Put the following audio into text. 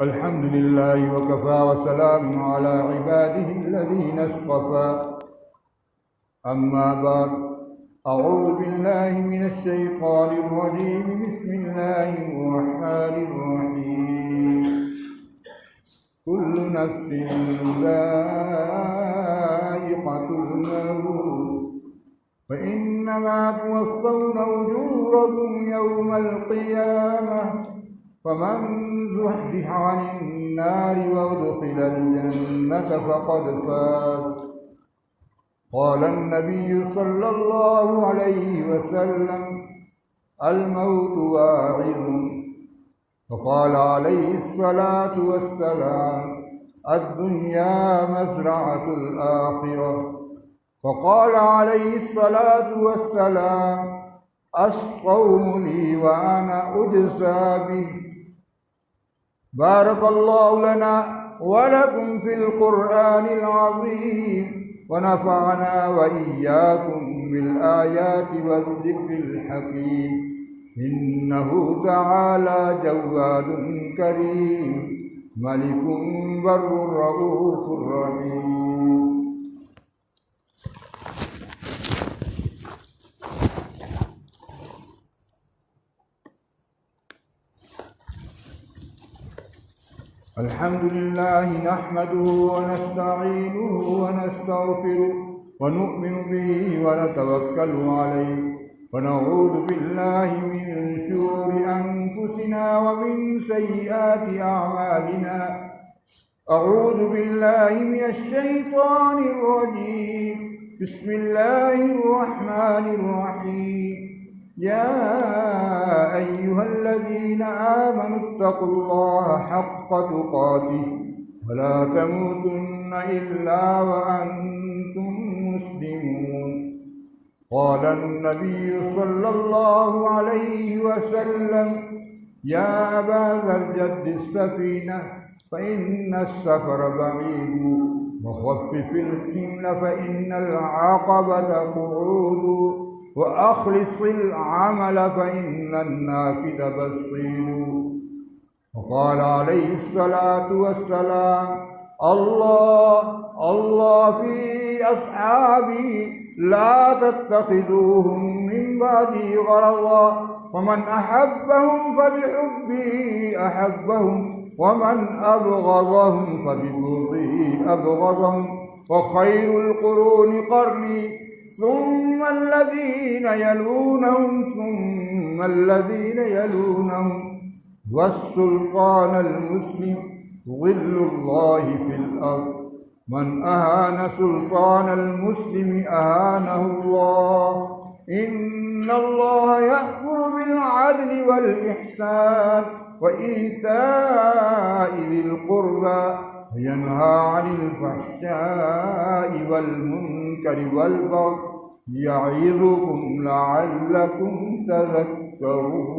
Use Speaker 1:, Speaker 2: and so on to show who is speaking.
Speaker 1: الحمد لله وكفى وسلام على عباده الذين اصطفى. أما بعد، أعوذ بالله من الشيطان الرجيم. بسم الله الرحمن الرحيم. كل نفس ذائقة الموت فإنما توفون أجوركم يوم القيامة فمن زحزح عن النار وادخل الجنة فقد فاز. قال النبي صلى الله عليه وسلم: الموت واعظ. فقال عليه الصلاة والسلام: الدنيا مزرعة الآخرة. فقال عليه الصلاة والسلام: الصوم لي وأنا أجزى به. بارك الله لنا ولكم في القرآن العظيم، ونفعنا وإياكم بالآيات والذكر الحكيم. إنه تعالى جواد كريم، ملك بر رؤوف رحيم. الحمد لله نحمده ونستعينه ونستغفره ونؤمن به ونتوكل عليه، ونعوذ بالله من شرور أنفسنا ومن سيئات أعمالنا. أعوذ بالله من الشيطان الرجيم. بسم الله الرحمن الرحيم. يا أيها الذين آمنوا اتقوا الله حق تقاته ولا تموتن إلا وأنتم مسلمون. قال النبي صلى الله عليه وسلم: يا أبا ذر جد السفينة فإن السفر بعيد، وخفف الحمل فإن العقبة قعود، وأخلص العمل فإن النافذ بصير. وقال عليه الصلاة والسلام: الله في أصحابي لا تتخذوهم من بعدي غرضا، ومن أحبهم فبحبي أحبهم، ومن أبغضهم فببغضي أبغضهم، وخير القرون قرني ثم الذين يلونهم ثم الذين يلونهم، والسلطان المسلم ظل الله في الأرض، من أهان سلطان المسلم أهانه الله. إن الله يأمر بالعدل والإحسان وإيتاء ذي القربى وينهى عن الفحشاء والمنكر والبغي يعظكم لعلكم تذكرون.